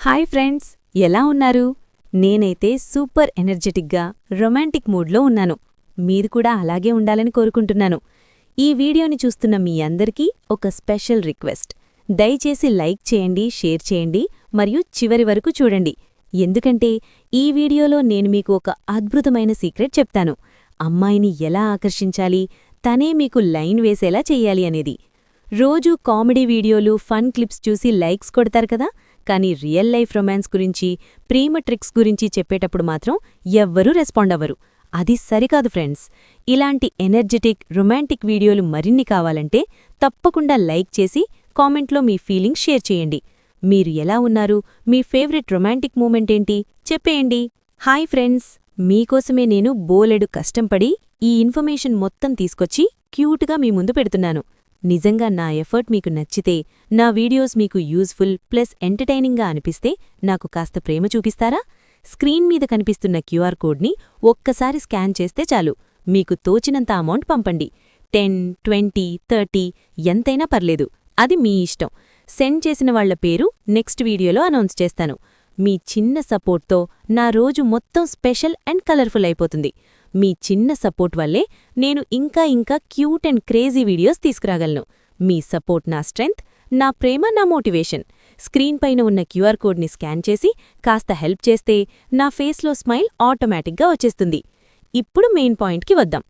Hi friends, ఎలా ఉన్నారు? నేనైతే సూపర్ ఎనర్జెటిక్గా రొమాంటిక్ మూడ్లో ఉన్నాను. మీరు కూడా అలాగే ఉండాలని కోరుకుంటున్నాను. ఈ వీడియోని చూస్తున్న మీ అందరికీ ఒక స్పెషల్ రిక్వెస్ట్. దయచేసి లైక్ చేయండి, షేర్ చేయండి మరియు చివరి వరకు చూడండి. ఎందుకంటే ఈ వీడియోలో నేను మీకు ఒక అద్భుతమైన సీక్రెట్ చెప్తాను. అమ్మాయిని ఎలా ఆకర్షించాలి, తనే మీకు లైన్ వేసేలా చెయ్యాలి అనేది. రోజూ కామెడీ వీడియోలు, ఫన్ క్లిప్స్ చూసి లైక్స్ కొడతారు కదా, కానీ రియల్ లైఫ్ రొమాన్స్ గురించి, ప్రేమ ట్రిక్స్ గురించి చెప్పేటప్పుడు మాత్రం ఎవ్వరూ రెస్పాండ్ అవ్వరు. అది సరికాదు ఫ్రెండ్స్. ఇలాంటి ఎనర్జెటిక్, రొమాంటిక్ వీడియోలు మరిన్ని కావాలంటే తప్పకుండా లైక్ చేసి కామెంట్లో మీ ఫీలింగ్స్ షేర్ చేయండి. మీరు ఎలా ఉన్నారు, మీ ఫేవరెట్ రొమాంటిక్ మూమెంట్ ఏంటి చెప్పేయండి. హాయ్ ఫ్రెండ్స్, మీకోసమే నేను బోలెడు కష్టంపడి ఈ ఇన్ఫర్మేషన్ మొత్తం తీసుకొచ్చి క్యూట్గా మీ ముందు పెడుతున్నాను. నిజంగా నా ఎఫర్ట్ మీకు నచ్చితే, నా వీడియోస్ మీకు యూజ్ఫుల్ ప్లస్ ఎంటర్టైనింగ్గా అనిపిస్తే నాకు కాస్త ప్రేమ చూపిస్తారా? స్క్రీన్ మీద కనిపిస్తున్న క్యూఆర్ కోడ్ని ఒక్కసారి స్కాన్ చేస్తే చాలు. మీకు తోచినంత అమౌంట్ పంపండి. 10, 20, 30 ఎంతైనా పర్లేదు, అది మీ ఇష్టం. సెండ్ చేసిన వాళ్ల పేరు నెక్స్ట్ వీడియోలో అనౌన్స్ చేస్తాను. మీ చిన్న సపోర్ట్తో నా రోజు మొత్తం స్పెషల్ అండ్ కలర్ఫుల్ అయిపోతుంది. మీ చిన్న సపోర్ట్ వల్లే నేను ఇంకా క్యూట్ అండ్ క్రేజీ వీడియోస్ తీసుకురాగలను. మీ సపోర్ట్ నా స్ట్రెంగ్త్, నా ప్రేమ నా మోటివేషన్. స్క్రీన్ పైన ఉన్న క్యూఆర్ కోడ్ని స్కాన్ చేసి కాస్త హెల్ప్ చేస్తే నా ఫేస్లో స్మైల్ ఆటోమేటిక్గా వచ్చేస్తుంది. ఇప్పుడు మెయిన్ పాయింట్కి వద్దాం.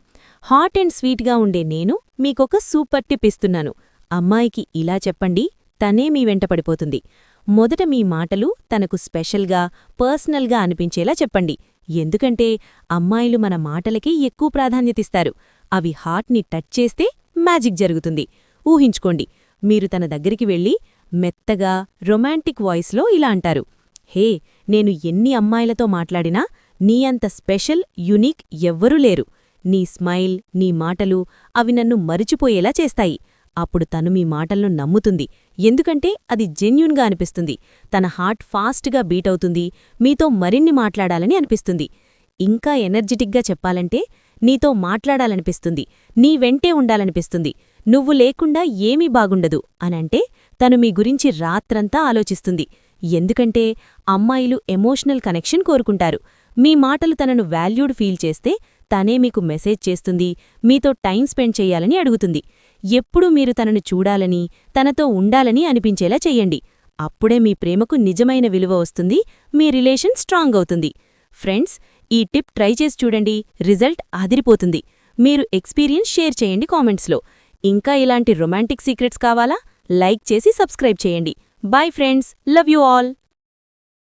హాట్ అండ్ స్వీట్గా ఉండే నేను మీకొక సూపర్ టిప్ ఇస్తున్నాను. అమ్మాయికి ఇలా చెప్పండి, తనే మీ వెంట పడిపోతుంది. మొదట మీ మాటలు తనకు స్పెషల్గా, పర్సనల్గా అనిపించేలా చెప్పండి. ఎందుకంటే అమ్మాయిలు మన మాటలకే ఎక్కువ ప్రాధాన్యతిస్తారు. అవి హార్ట్ని టచ్ చేస్తే మ్యాజిక్ జరుగుతుంది. ఊహించుకోండి, మీరు తన దగ్గరికి వెళ్ళి మెత్తగా, రొమాంటిక్ వాయిస్లో ఇలా అంటారు: హే, నేను ఎన్ని అమ్మాయిలతో మాట్లాడినా నీ అంత స్పెషల్, యునీక్ ఎవ్వరూ లేరు. నీ స్మైల్, నీ మాటలు అవి నన్ను మరిచిపోయేలా చేస్తాయి. అప్పుడు తను మీ మాటలను నమ్ముతుంది. ఎందుకంటే అది జెన్యూన్గా అనిపిస్తుంది. తన హార్ట్ ఫాస్ట్గా బీట్ అవుతుంది. మీతో మరిన్ని మాట్లాడాలని అనిపిస్తుంది. ఇంకా ఎనర్జెటిక్గా చెప్పాలంటే, నీతో మాట్లాడాలనిపిస్తుంది, నీ వెంటే ఉండాలనిపిస్తుంది. నువ్వు లేకుండా ఏమీ బాగుండదు అనంటే తను మీ గురించి రాత్రంతా ఆలోచిస్తుంది. ఎందుకంటే అమ్మాయిలు ఎమోషనల్ కనెక్షన్ కోరుకుంటారు. మీ మాటలు తనను వాల్యూడ్ ఫీల్ చేస్తే తనే మీకు మెసేజ్ చేస్తుంది, మీతో టైం స్పెండ్ చెయ్యాలని అడుగుతుంది. ఎప్పుడూ మీరు తనను చూడాలని, తనతో ఉండాలని అనిపించేలా చెయ్యండి. అప్పుడే మీ ప్రేమకు నిజమైన విలువ వస్తుంది, మీ రిలేషన్ స్ట్రాంగ్ అవుతుంది. ఫ్రెండ్స్, ఈ టిప్ ట్రై చేసి చూడండి, రిజల్ట్ అదిరిపోతుంది. మీరు ఎక్స్పీరియన్స్ షేర్ చేయండి కామెంట్స్లో. ఇంకా ఇలాంటి రొమాంటిక్ సీక్రెట్స్ కావాలా? లైక్ చేసి సబ్స్క్రైబ్ చేయండి. Bye friends, love you all.